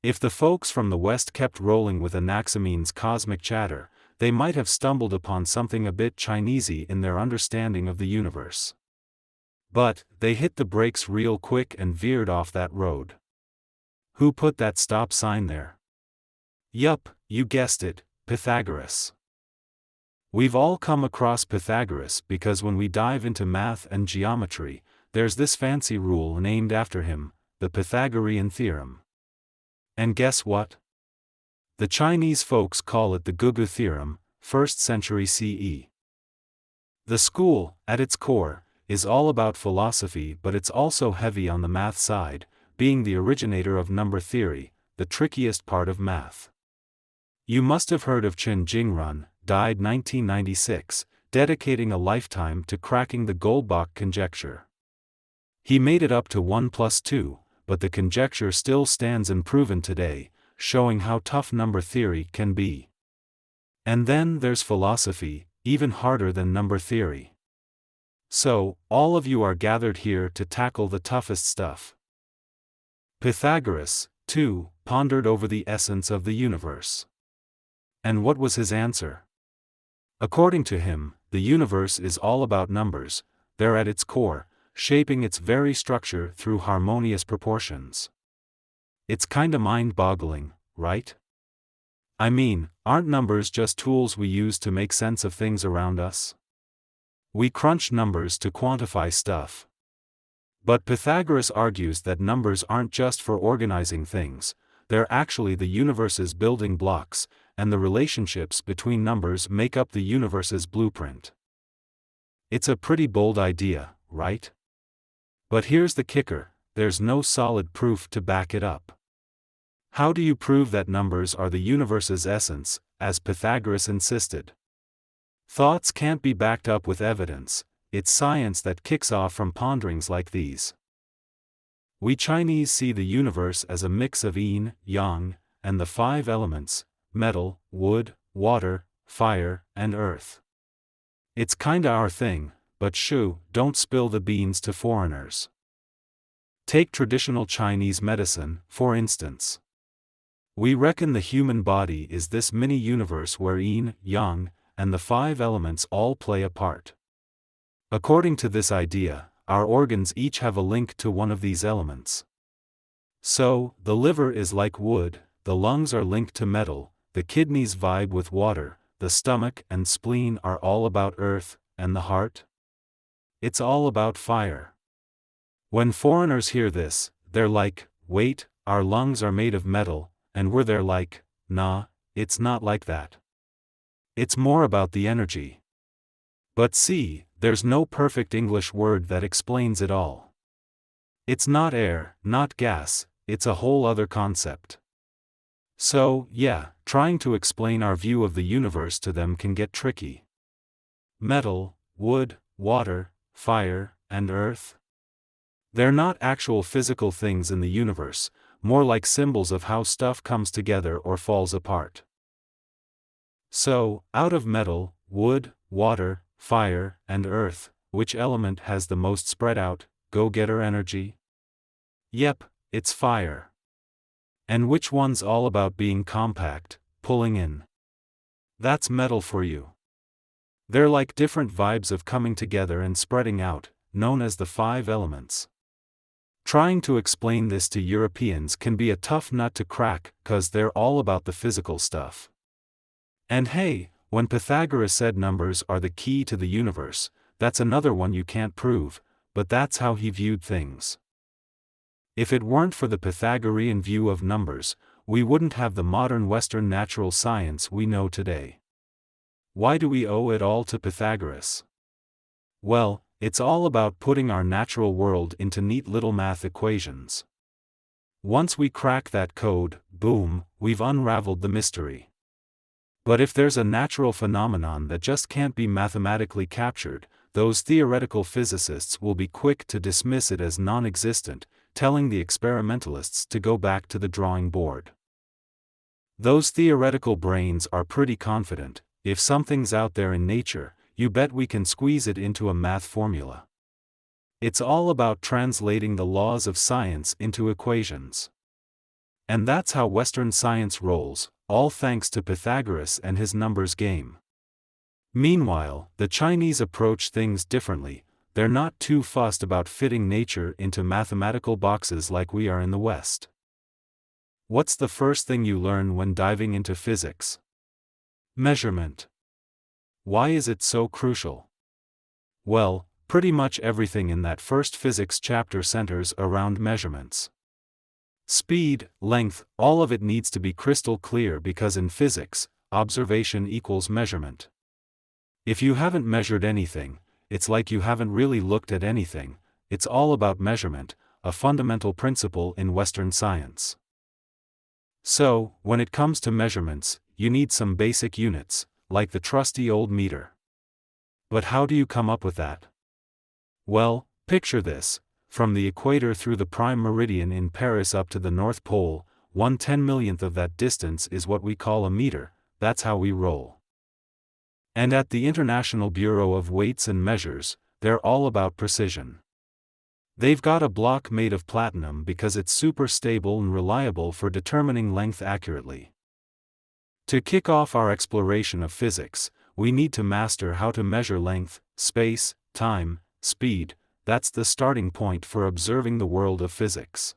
If the folks from the West kept rolling with Anaximenes' cosmic chatter, they might have stumbled upon something a bit Chinesey in their understanding of the universe. But, they hit the brakes real quick and veered off that road. Who put that stop sign there? Yup, you guessed it, Pythagoras. We've all come across Pythagoras because when we dive into math and geometry, there's this fancy rule named after him, the Pythagorean theorem. And guess what? The Chinese folks call it the Gugu theorem, 1st century CE. The school, at its core, is all about philosophy, but it's also heavy on the math side, being the originator of number theory, the trickiest part of math. You must have heard of Chen Jingrun, died 1996, dedicating a lifetime to cracking the Goldbach conjecture. He made it up to 1 plus 2, but the conjecture still stands unproven today, showing how tough number theory can be. And then there's philosophy, even harder than number theory. So, all of you are gathered here to tackle the toughest stuff. Pythagoras, too, pondered over the essence of the universe. And what was his answer? According to him, the universe is all about numbers, they're at its core, shaping its very structure through harmonious proportions. It's kinda mind-boggling, right? I mean, aren't numbers just tools we use to make sense of things around us? We crunch numbers to quantify stuff. But Pythagoras argues that numbers aren't just for organizing things, they're actually the universe's building blocks, and the relationships between numbers make up the universe's blueprint. It's a pretty bold idea, right? But here's the kicker, there's no solid proof to back it up. How do you prove that numbers are the universe's essence, as Pythagoras insisted? Thoughts can't be backed up with evidence, it's science that kicks off from ponderings like these. We Chinese see the universe as a mix of yin, yang, and the 5 elements, metal, wood, water, fire, and earth. It's kinda our thing, but shoo, don't spill the beans to foreigners. Take traditional Chinese medicine, for instance. We reckon the human body is this mini-universe where yin, yang, and the 5 elements all play a part. According to this idea, our organs each have a link to one of these elements. So, the liver is like wood, the lungs are linked to metal, the kidneys vibe with water, the stomach and spleen are all about earth, and the heart? It's all about fire. When foreigners hear this, they're like, wait, our lungs are made of metal, and we're there like, nah, it's not like that. It's more about the energy. But see, there's no perfect English word that explains it all. It's not air, not gas, it's a whole other concept. So, yeah, trying to explain our view of the universe to them can get tricky. Metal, wood, water, fire, and earth? They're not actual physical things in the universe, more like symbols of how stuff comes together or falls apart. So, out of metal, wood, water, fire, and earth, which element has the most spread out, go-getter energy? Yep, it's fire. And which one's all about being compact, pulling in? That's metal for you. They're like different vibes of coming together and spreading out, known as the 5 elements. Trying to explain this to Europeans can be a tough nut to crack, 'cause they're all about the physical stuff. And hey, when Pythagoras said numbers are the key to the universe, that's another one you can't prove, but that's how he viewed things. If it weren't for the Pythagorean view of numbers, we wouldn't have the modern Western natural science we know today. Why do we owe it all to Pythagoras? Well, it's all about putting our natural world into neat little math equations. Once we crack that code, boom, we've unraveled the mystery. But if there's a natural phenomenon that just can't be mathematically captured, those theoretical physicists will be quick to dismiss it as non-existent, telling the experimentalists to go back to the drawing board. Those theoretical brains are pretty confident, if something's out there in nature, you bet we can squeeze it into a math formula. It's all about translating the laws of science into equations. And that's how Western science rolls, all thanks to Pythagoras and his numbers game. Meanwhile, the Chinese approach things differently. They're not too fussed about fitting nature into mathematical boxes like we are in the West. What's the first thing you learn when diving into physics? Measurement. Why is it so crucial? Well, pretty much everything in that first physics chapter centers around measurements. Speed, length, all of it needs to be crystal clear because in physics, observation equals measurement. If you haven't measured anything, it's like you haven't really looked at anything. It's all about measurement, a fundamental principle in Western science. So, when it comes to measurements, you need some basic units, like the trusty old meter. But how do you come up with that? Well, picture this: from the equator through the prime meridian in Paris up to the North Pole, 1/10,000,000th of that distance is what we call a meter. That's how we roll. And at the International Bureau of Weights and Measures, they're all about precision. They've got a block made of platinum because it's super stable and reliable for determining length accurately. To kick off our exploration of physics, we need to master how to measure length, space, time, speed. That's the starting point for observing the world of physics.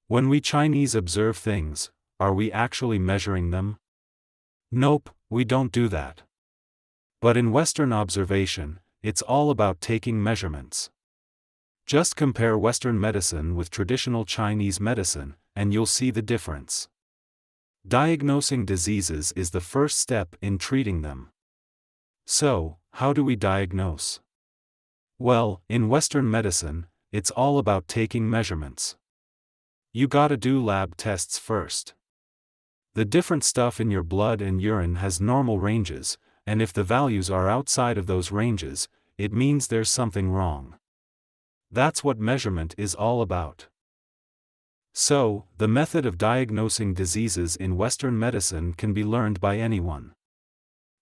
When we Chinese observe things, are we actually measuring them? Nope, we don't do that. But in Western observation, it's all about taking measurements. Just compare Western medicine with traditional Chinese medicine, and you'll see the difference. Diagnosing diseases is the first step in treating them. So, how do we diagnose? Well, in Western medicine, it's all about taking measurements. You gotta do lab tests first. The different stuff in your blood and urine has normal ranges, and if the values are outside of those ranges, it means there's something wrong. That's what measurement is all about. So, the method of diagnosing diseases in Western medicine can be learned by anyone.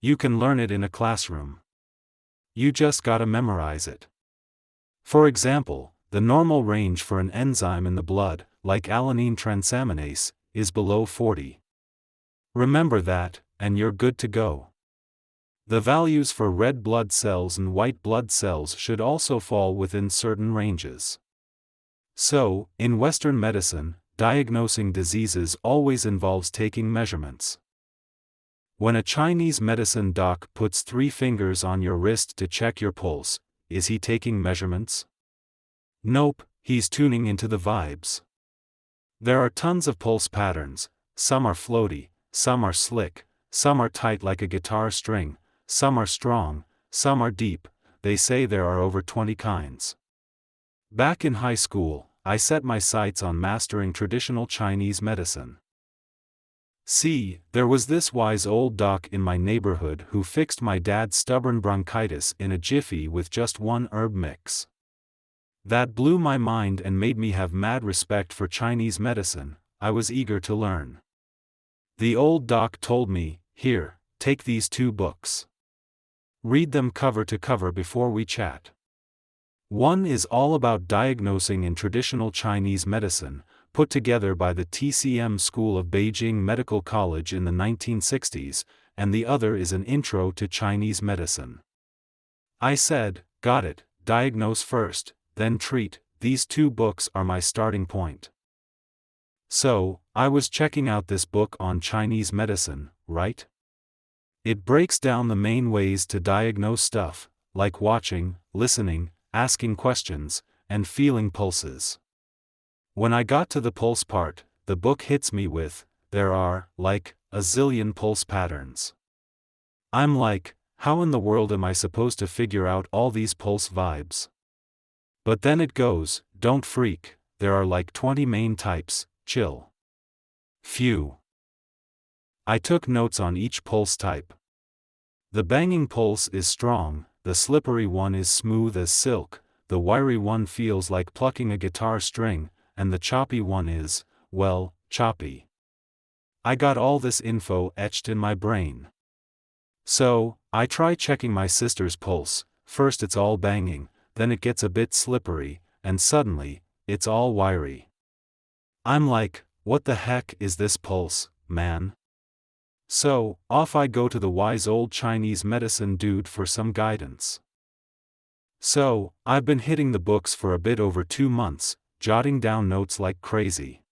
You can learn it in a classroom. You just gotta memorize it. For example, the normal range for an enzyme in the blood, like alanine transaminase, is below 40. Remember that, and you're good to go. The values for red blood cells and white blood cells should also fall within certain ranges. So, in Western medicine, diagnosing diseases always involves taking measurements. When a Chinese medicine doc puts 3 fingers on your wrist to check your pulse, is he taking measurements? Nope, he's tuning into the vibes. There are tons of pulse patterns. Some are floaty, some are slick, some are tight like a guitar string, some are strong, some are deep. They say there are over 20 kinds. Back in high school, I set my sights on mastering traditional Chinese medicine. See, there was this wise old doc in my neighborhood who fixed my dad's stubborn bronchitis in a jiffy with just 1 herb mix. That blew my mind and made me have mad respect for Chinese medicine. I was eager to learn. The old doc told me, "Here, take these 2 books. Read them cover to cover before we chat. One is all about diagnosing in traditional Chinese medicine, put together by the TCM School of Beijing Medical College in the 1960s, and the other is an intro to Chinese medicine." I said, "Got it, diagnose first, then treat." These 2 books are my starting point. So, I was checking out this book on Chinese medicine, right? It breaks down the main ways to diagnose stuff, like watching, listening, asking questions, and feeling pulses. When I got to the pulse part, the book hits me with, there are, like, a zillion pulse patterns. I'm like, how in the world am I supposed to figure out all these pulse vibes? But then it goes, don't freak, there are like 20 main types, chill. Phew. I took notes on each pulse type. The banging pulse is strong, the slippery one is smooth as silk, the wiry one feels like plucking a guitar string, and the choppy one is, well, choppy. I got all this info etched in my brain. So, I try checking my sister's pulse. First it's all banging, then it gets a bit slippery, and suddenly, it's all wiry. I'm like, What the heck is this pulse, man? So, off I go to the wise old Chinese medicine dude for some guidance. So, I've been hitting the books for a bit over 2 months, jotting down notes like crazy.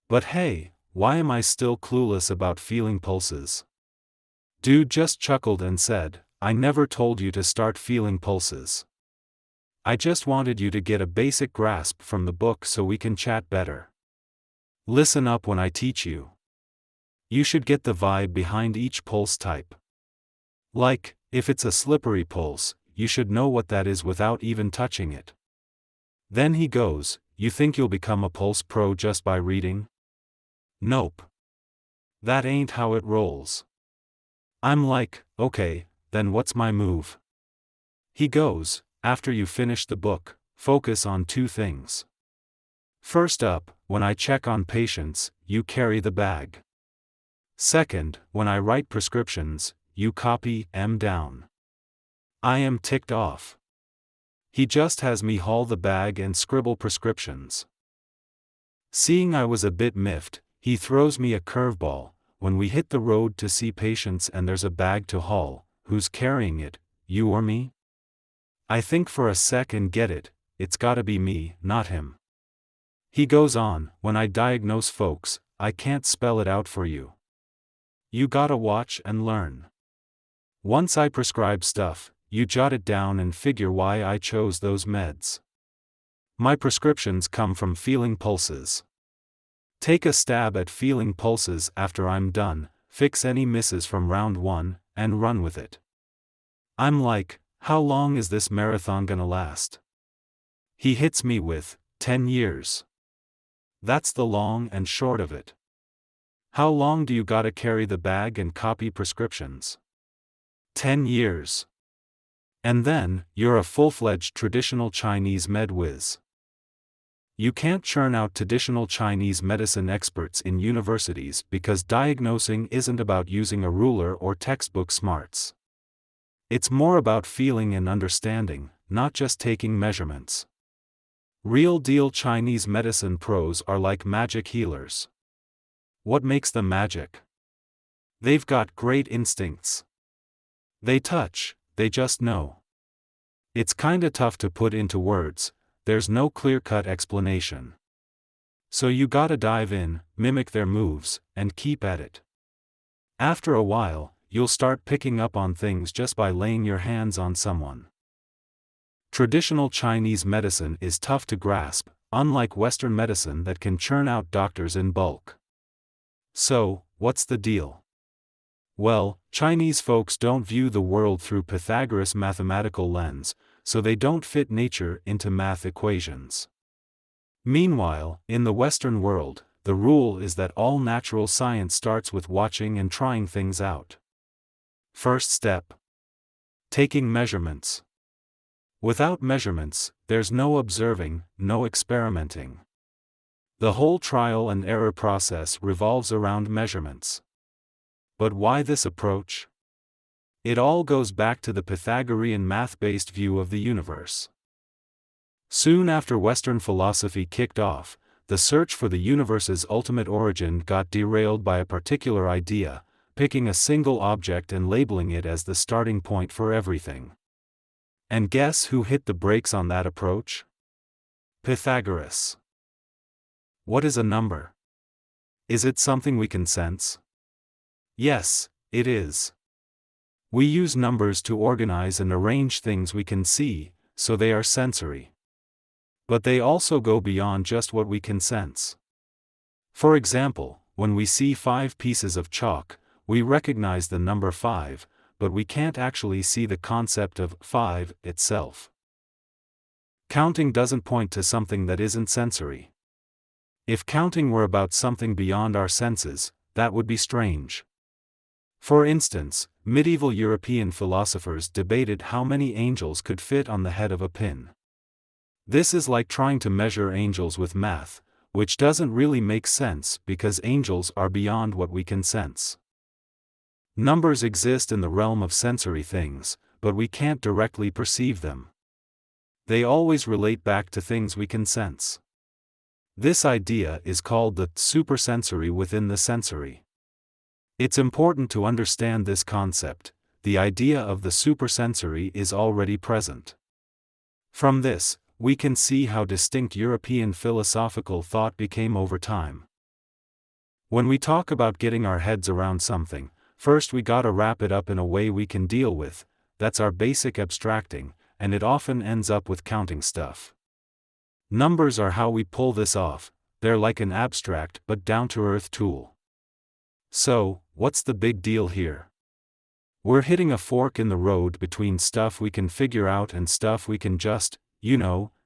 But hey, why am I still clueless about feeling pulses? Dude just chuckled and said, I never told you to start feeling pulses. I just wanted you to get a basic grasp from the book so we can chat better. Listen up when I teach you. You should get the vibe behind each pulse type. Like, if it's a slippery pulse, you should know what that is without even touching it. Then he goes, you think you'll become a pulse pro just by reading? Nope. That ain't how it rolls. I'm like, okay, then what's my move? He goes, after you finish the book, focus on 2 things. First up, when I check on patients, you carry the bag. Second, when I write prescriptions, you copy 'em down. I am ticked off. He just has me haul the bag and scribble prescriptions. Seeing I was a bit miffed, he throws me a curveball. When we hit the road to see patients and there's a bag to haul, who's carrying it, you or me? I think for a sec and get it, it's gotta be me, not him. He goes on, when I diagnose folks, I can't spell it out for you. You gotta watch and learn. Once I prescribe stuff, you jot it down and figure why I chose those meds. My prescriptions come from feeling pulses. Take a stab at feeling pulses after I'm done, fix any misses from round 1, and run with it. I'm like, how long is this marathon gonna last? He hits me with, 10 years. That's the long and short of it. How long do you gotta carry the bag and copy prescriptions? 10 years. And then, you're a full-fledged traditional Chinese med whiz. You can't churn out traditional Chinese medicine experts in universities because diagnosing isn't about using a ruler or textbook smarts. It's more about feeling and understanding, not just taking measurements. Real-deal Chinese medicine pros are like magic healers. What makes them magic? They've got great instincts. They touch, they just know. It's kinda tough to put into words, there's no clear-cut explanation. So you gotta dive in, mimic their moves, and keep at it. After a while, you'll start picking up on things just by laying your hands on someone. Traditional Chinese medicine is tough to grasp, unlike Western medicine that can churn out doctors in bulk. So, what's the deal? Well, Chinese folks don't view the world through Pythagoras' mathematical lens, so they don't fit nature into math equations. Meanwhile, in the Western world, the rule is that all natural science starts with watching and trying things out. First step: taking measurements. Without measurements, there's no observing, no experimenting. The whole trial and error process revolves around measurements. But why this approach? It all goes back to the Pythagorean math-based view of the universe. Soon after Western philosophy kicked off, the search for the universe's ultimate origin got derailed by a particular idea, picking a single object and labeling it as the starting point for everything. And guess who hit the brakes on that approach? Pythagoras. What is a number? Is it something we can sense? Yes, it is. We use numbers to organize and arrange things we can see, so they are sensory. But they also go beyond just what we can sense. For example, when we see 5 pieces of chalk, we recognize the number 5, but we can't actually see the concept of 5 itself. Counting doesn't point to something that isn't sensory. If counting were about something beyond our senses, that would be strange. For instance, medieval European philosophers debated how many angels could fit on the head of a pin. This is like trying to measure angels with math, which doesn't really make sense because angels are beyond what we can sense. Numbers exist in the realm of sensory things, but we can't directly perceive them. They always relate back to things we can sense. This idea is called the supersensory within the sensory. It's important to understand this concept. The idea of the supersensory is already present. From this, we can see how distinct European philosophical thought became over time. When we talk about getting our heads around something, first we gotta wrap it up in a way we can deal with. That's our basic abstracting, and it often ends up with counting stuff. Numbers are how we pull this off. They're like an abstract but down-to-earth tool. So, what's the big deal here? We're hitting a fork in the road between stuff we can figure out and stuff we can just,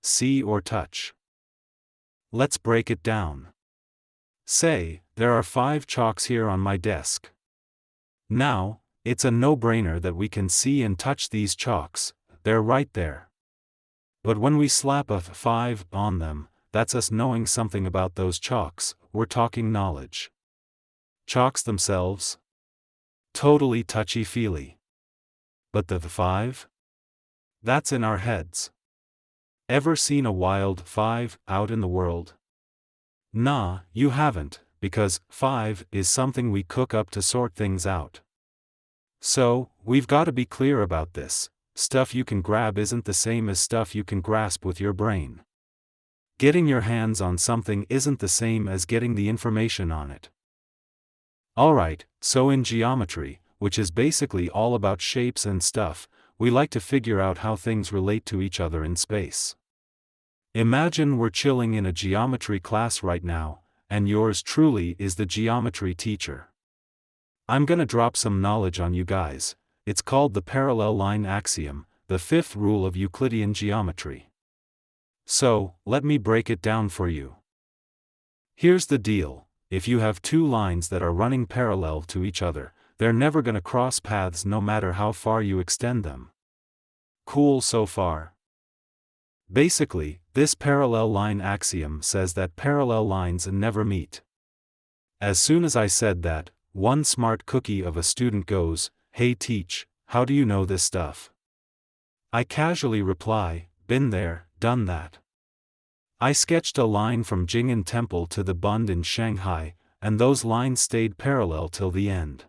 see or touch. Let's break it down. Say, there are 5 chalks here on my desk. Now, it's a no-brainer that we can see and touch these chalks. They're right there. But when we slap a 5 on them, that's us knowing something about those chalks. We're talking knowledge. Chalks themselves? Totally touchy-feely. But the 5? That's in our heads. Ever seen a wild 5 out in the world? Nah, you haven't, because 5 is something we cook up to sort things out. So, we've got to be clear about this. Stuff you can grab isn't the same as stuff you can grasp with your brain. Getting your hands on something isn't the same as getting the information on it. Alright, so in geometry, which is basically all about shapes and stuff, we like to figure out how things relate to each other in space. Imagine we're chilling in a geometry class right now, and yours truly is the geometry teacher. I'm gonna drop some knowledge on you guys. It's called the parallel line axiom, the 5th rule of Euclidean geometry. So, let me break it down for you. Here's the deal. If you have 2 lines that are running parallel to each other, they're never gonna cross paths no matter how far you extend them. Cool so far? Basically, this parallel line axiom says that parallel lines never meet. As soon as I said that, one smart cookie of a student goes, "Hey teach, how do you know this stuff?" I casually reply, "Been there, done that." I sketched a line from Jing'an Temple to the Bund in Shanghai, and those lines stayed parallel till the end.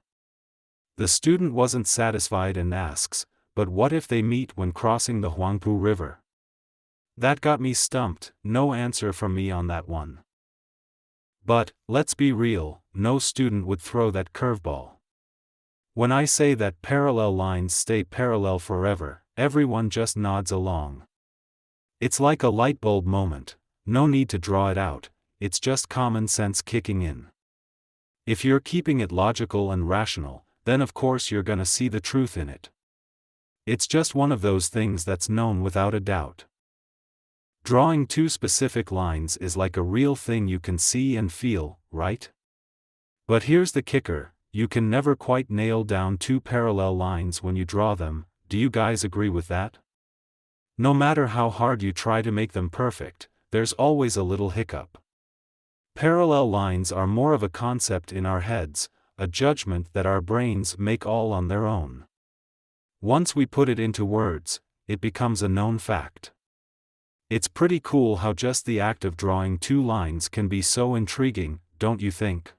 The student wasn't satisfied and asks, "But what if they meet when crossing the Huangpu River?" That got me stumped. No answer from me on that one. But, let's be real, no student would throw that curveball. When I say that parallel lines stay parallel forever, everyone just nods along. It's like a light bulb moment. No need to draw it out, it's just common sense kicking in. If you're keeping it logical and rational, then of course you're gonna see the truth in it. It's just one of those things that's known without a doubt. Drawing 2 specific lines is like a real thing you can see and feel, right? But here's the kicker, you can never quite nail down 2 parallel lines when you draw them. Do you guys agree with that? No matter how hard you try to make them perfect, there's always a little hiccup. Parallel lines are more of a concept in our heads, a judgment that our brains make all on their own. Once we put it into words, it becomes a known fact. It's pretty cool how just the act of drawing 2 lines can be so intriguing, don't you think?